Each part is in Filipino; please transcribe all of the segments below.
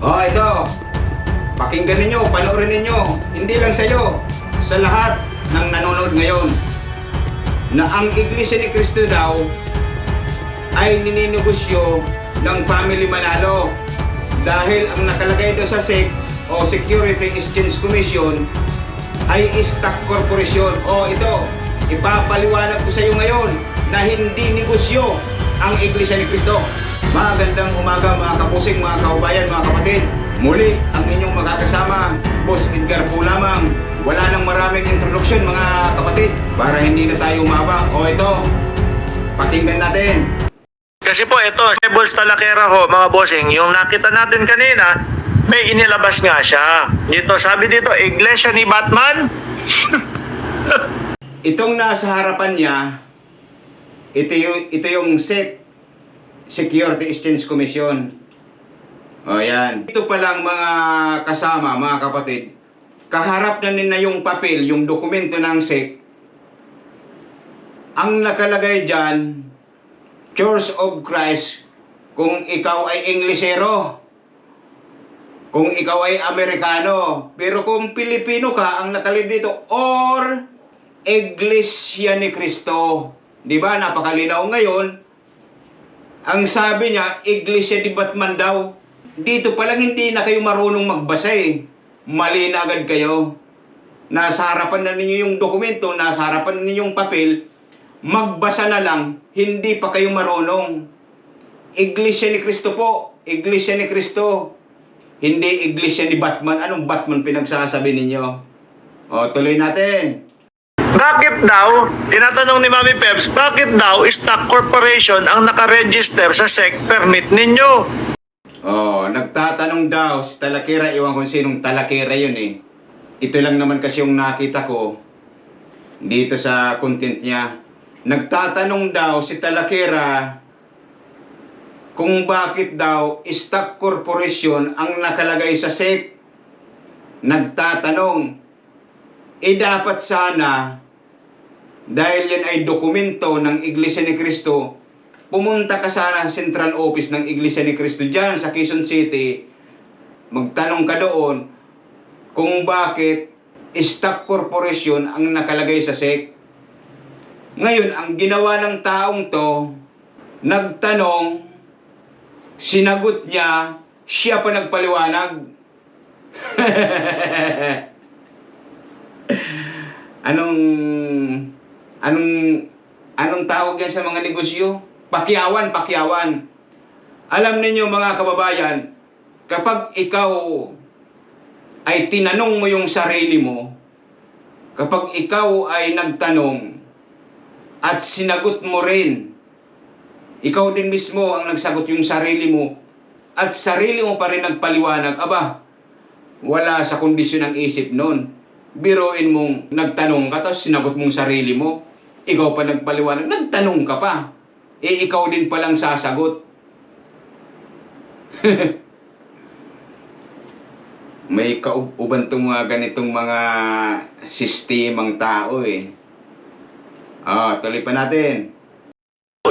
Oh, ito. Pakinggan ninyo, panoorin ninyo. Hindi lang sa'yo, sa lahat ng nanonood ngayon. Na ang Iglesia ni Cristo daw ay nininegosyo ng Family Manalo. Dahil ang nakalagay doon sa SEC o Security Exchange Commission ay stock corporation. O ito, ipapaliwanag ko sa iyo ngayon na hindi negosyo ang Iglesia ni Cristo. Magandang umaga mga kapusing, mga kaubayan, mga kapatid. Muli ang inyong makakasama, Boss Edgar po lamang. Wala nang maraming introduction mga kapatid para hindi na tayo umaba. O ito, pakinggan natin. Kasi po ito, Rebels Talakera ho mga bossing, yung nakita natin kanina, may inilabas nga siya. Dito, sabi dito, Iglesia ni Batman. Itong nasa harapan niya, ito yung SEC, Security Exchange Commission. O yan. Ito pa lang mga kasama, mga kapatid. Kaharap na nila yung papel, yung dokumento ng SEC. Ang nakalagay dyan, Church of Christ, kung ikaw ay Inglesero, kung ikaw ay Amerikano, pero kung Pilipino ka, ang nakalagay dito, or Iglesia ni Cristo. Di ba? Napakalinaw ngayon. Ang sabi niya, Iglesia ni Batman daw. Dito pa lang hindi na kayo marunong magbasa eh. Mali na agad kayo. Nasa harapan na ninyo yung dokumento, nasa harapan na ninyo yung papel, magbasa na lang, hindi pa kayo marunong. Iglesia ni Cristo po. Iglesia ni Cristo. Hindi Iglesia ni Batman. Anong Batman pinagsasabi ninyo? O, tuloy natin. Bakit daw, tinatanong ni Mami Peps, bakit daw stock corporation ang nakaregister sa SEC permit ninyo? Oh, nagtatanong daw si Talakera, iwan kung sinong Talakera yun eh. Ito lang naman kasi yung nakita ko dito sa content niya. Nagtatanong daw si Talakera kung bakit daw stock corporation ang nakalagay sa SEC. Nagtatanong. Dapat sana, dahil yan ay dokumento ng Iglesia ni Cristo, pumunta ka sana sa central office ng Iglesia ni Cristo dyan sa Quezon City. Magtanong ka doon kung bakit stock corporation ang nakalagay sa SEC. Ngayon, ang ginawa ng taong to, nagtanong, sinagot niya, siya pa nagpaliwanag. Anong tawag yan sa mga negosyo? Pakyawan. Alam ninyo mga kababayan, kapag ikaw ay tinanong mo yung sarili mo, kapag ikaw ay nagtanong at sinagot mo rin, ikaw din mismo ang nagsagot yung sarili mo at sarili mo pa rin nagpaliwanag, aba, wala sa kondisyon ng isip nun. Biruin mong nagtanong ka, tapos sinagot mong sarili mo, ikaw pa nagpaliwanag, nagtanong ka pa, ikaw din palang sasagot. May kauban tong mga ganitong mga sistemang tao eh. Tuloy pa natin.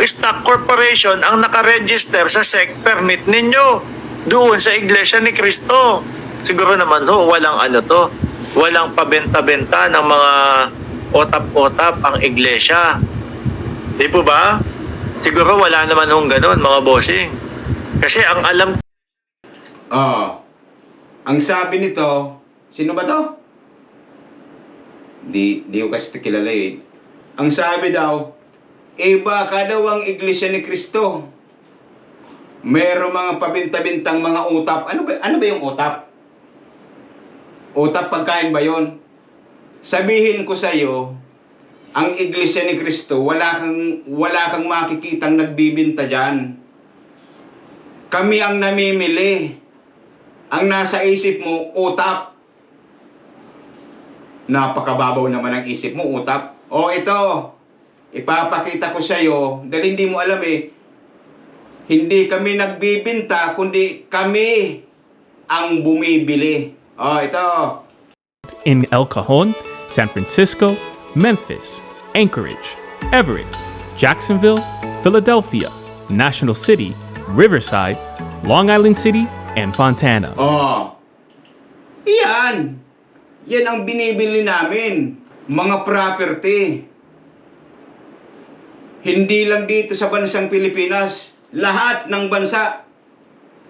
Stock corporation ang nakaregister sa SEC permit ninyo doon sa Iglesia ni Cristo. Siguro naman ho, walang walang pabenta-benta ng mga otap-otap ang iglesia. Di po ba? Siguro wala naman hong ganun, mga bossing. Kasi ang alam... Ang sabi nito, sino ba to? Di ko kasi kilala eh. Ang sabi daw, baka daw ang Iglesia ni Cristo. Merong mga pabinta-bintang mga utap. Ano ba yung utap? Utap pagkain ba yun? Sabihin ko sa iyo, ang Iglesia ni Cristo, wala kang makikitang nagbibinta dyan. Kami ang namimili. Ang nasa isip mo, utap. Napakababaw naman ang isip mo, utap. O ito, ipapakita ko sa iyo, dahil hindi mo alam eh, hindi kami nagbibinta, kundi kami ang bumibili. Ito. In El Cajon, San Francisco, Memphis, Anchorage, Everett, Jacksonville, Philadelphia, National City, Riverside, Long Island City, and Fontana. Oh. Yan. Yan ang binibili namin. Mga property. Hindi lang dito sa bansang Pilipinas. Lahat ng bansa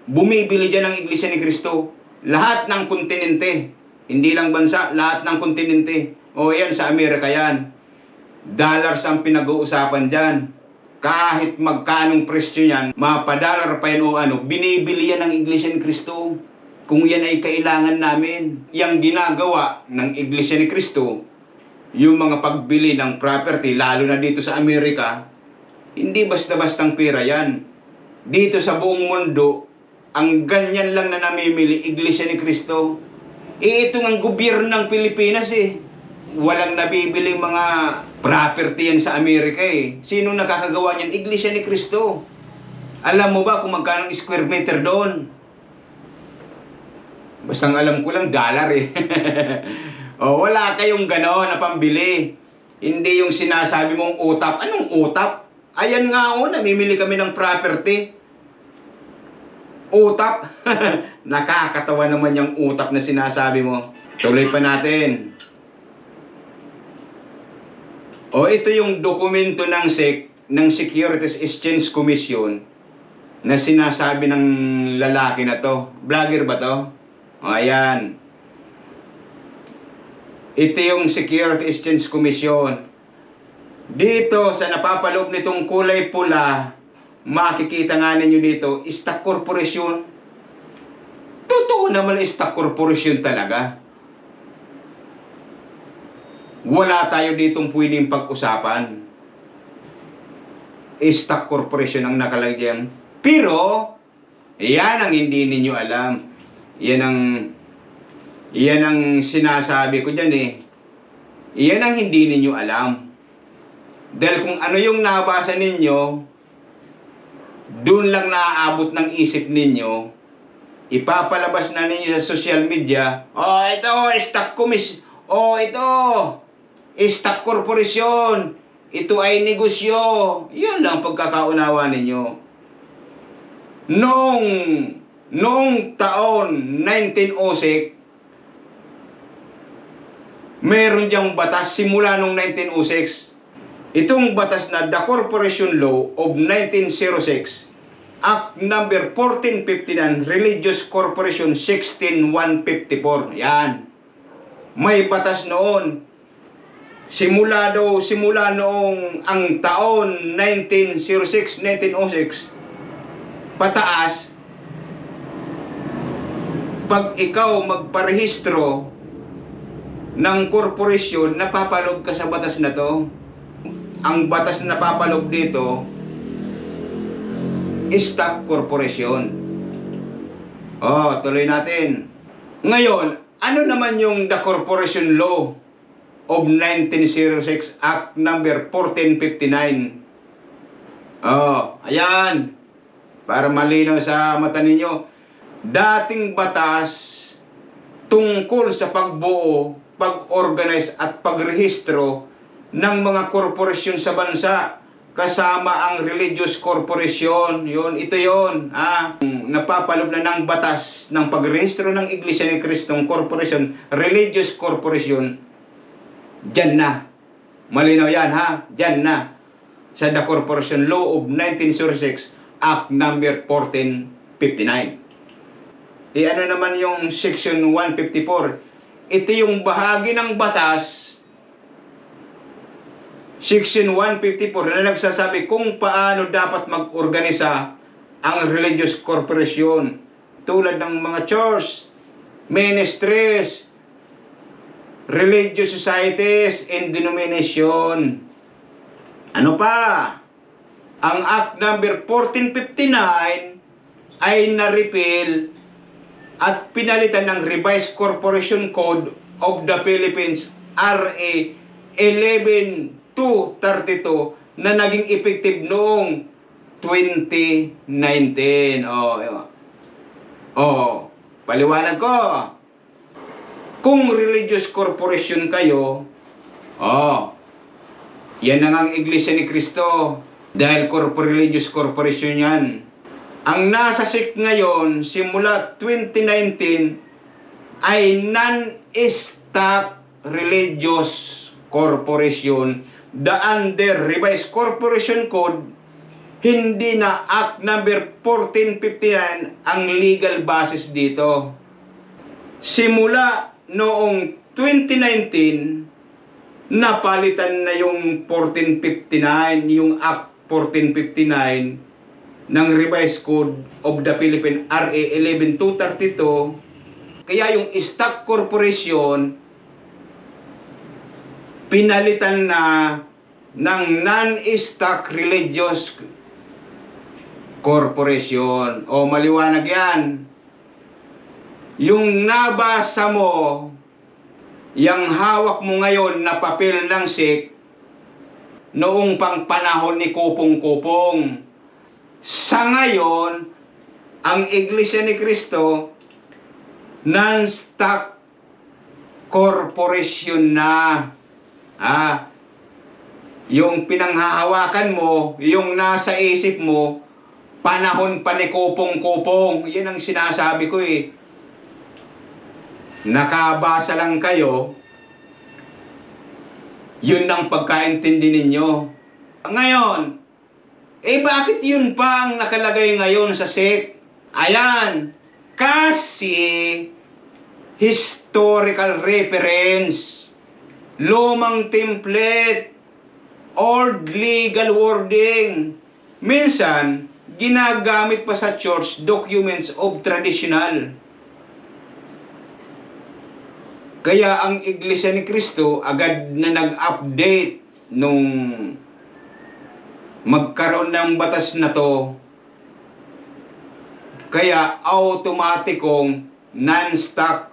bumibili dyan ng Iglesia ni Cristo. Lahat ng kontinente. Hindi lang bansa, lahat ng kontinente. O yan, sa Amerika yan. Dollars ang pinag-uusapan dyan. Kahit magkanong presyo yan, mapadalar pa yan o ano, binibili yan ng Iglesia ni Cristo. Kung yan ay kailangan namin. Yang ginagawa ng Iglesia ni Cristo, yung mga pagbili ng property, lalo na dito sa Amerika, hindi basta-bastang pera yan. Dito sa buong mundo, ang ganyan lang na namimili, Iglesia ni Cristo. Ito ang gobyerno ng Pilipinas Walang nabibiling mga property yan sa Amerika Sino nakakagawa niyan? Iglesia ni Cristo. Alam mo ba kung magkano square meter doon? Basta alam ko lang, dollar O, wala kayong gano'n na pambili. Hindi yung sinasabi mong utap. Anong utap? Ayan nga namimili kami ng property. Utap. Nakakatawa naman yung utap na sinasabi mo. Tuloy pa natin. O, ito yung dokumento ng SEC, ng Securities Exchange Commission, na sinasabi ng lalaki na to. Vlogger ba to? O, ayan. Ito yung Securities Exchange Commission. Dito, sa napapaloob nitong kulay pula, makikita nga ninyo dito, stock corporation. Totoo naman stock corporation talaga. Wala tayo ditong pwedeng pag-usapan. Stock corporation ang nakalagay diyan. Pero, yan ang hindi ninyo alam. Yan ang sinasabi ko dyan Yan ang hindi ninyo alam. Dahil kung ano yung nabasa ninyo, doon lang naaabot ng isip ninyo, ipapalabas na ninyo sa social media, ito, stock commission, ito, stock corporation, ito ay negosyo. Yun lang pagkakaunawa ninyo. Noong taon 1906, meron diyang batas simula noong 1906. Itong batas na The Corporation Law of 1906, Act number 1459, Religious Corporation 16154. Yan. May batas noon. Simula noong ang taon 1906, pataas, pag ikaw magparehistro ng korporasyon, napapaloob ka sa batas na to. Ang batas na napapaloob dito, stock corporation. Tuloy natin. Ngayon, ano naman yung The Corporation Law of 1906, Act number 1459? Ayan. Para malinaw sa mata ninyo. Dating batas tungkol sa pagbuo, pag-organize at pagrehistro ng mga korporasyon sa bansa, kasama ang religious corporation. Ito yun. Napapaloob na ng batas ng pagrehistro ng Iglesia ni Cristong Corporation, religious corporation. Diyan na. Malinaw yan Diyan na. Sa The Corporation Law of 1906, Act number 1459. Ano naman yung Section 154? Ito yung bahagi ng batas, Section 154, na nagsasabi kung paano dapat mag-organisa ang religious corporation, tulad ng mga church, ministries, religious societies, and denomination. Ano pa? Ang Act number 1459 ay na-repeal at pinalitan ng Revised Corporation Code of the Philippines, RA 11232, na naging effective noong 2019. Paliwanag ko. Kung religious corporation kayo, yan na ang Iglesia ni Cristo. Dahil religious corporation yan. Ang nasa SEC ngayon, simula 2019, ay non-stock religious corporation. The under revised corporation code, hindi na Act number 1459 ang legal basis dito. Simula noong 2019, napalitan na yung 1459, yung Act 1459 ng Revised Code of the Philippines, RA 11232. Kaya yung stock corporation pinalitan na ng non-stock religious corporation. O maliwanag yan. Yung nabasa mo, yung hawak mo ngayon na papel ng SEC, noong pang panahon ni Kupong-Kupong. Sa ngayon, ang Iglesia ni Cristo, non-stock corporation na. Yung pinanghahawakan mo, yung nasa isip mo, panahon pa ni Kupong-Kupong. Yan ang sinasabi ko eh. Nakabasa lang kayo, yun ang pagkaintindi ninyo. Ngayon, bakit yun pa ang nakalagay ngayon sa SEC? Ayan, kasi historical reference, lumang template, old legal wording. Minsan, ginagamit pa sa church documents of traditional. Kaya ang Iglesia ni Cristo agad na nag-update nung magkaroon ng batas na to. Kaya automatikong non-stock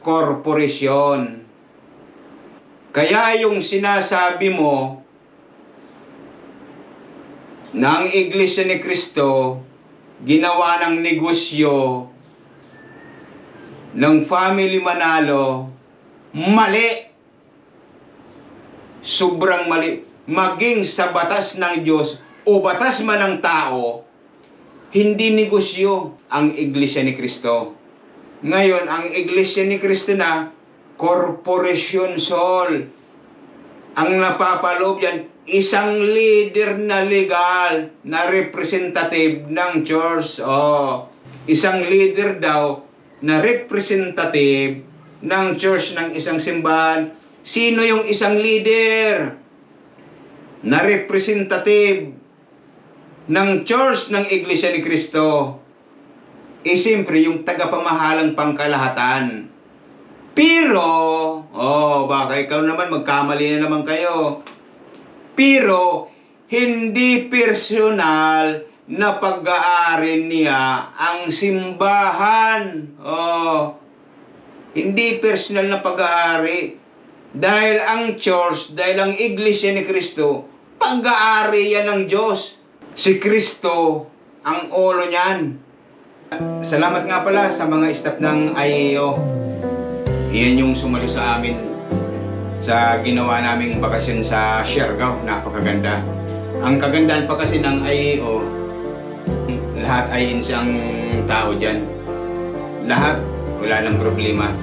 corporation. Kaya yung sinasabi mo na ang Iglesia ni Cristo ginawa ng negosyo ng Family Manalo, mali. Sobrang mali. Maging sa batas ng Diyos o batas man ng tao, hindi negosyo ang Iglesia ni Cristo. Ngayon, ang Iglesia ni Cristo na corporation soul. Ang napapaloob yan, isang leader na legal na representative ng church. Isang leader daw na representative ng church ng isang simbahan. Sino yung isang leader na representative ng church ng Iglesia ni Cristo? Siyempre, yung tagapamahalang pangkalahatan. Pero, baka ikaw naman, magkamali na naman kayo. Pero, hindi personal na pag-aari niya ang simbahan. Hindi personal na pag-aari. Dahil ang church, dahil ang Iglesia ni Cristo, pag-aari yan ng Diyos. Si Cristo ang ulo niyan. Salamat nga pala sa mga staff ng IAO. Iyan yung sumalo sa amin sa ginawa naming bakasyon sa Siargao. Napakaganda. Ang kagandahan pa kasi ng IAO, lahat ay isang tao dyan. Lahat, wala nang problema.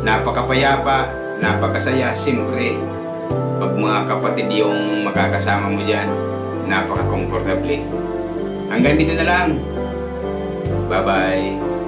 Napakapayapa, napakasaya, simple. Pag mga kapatid yung makakasama mo dyan, napaka-comfortable. Hanggang dito na lang. Bye-bye.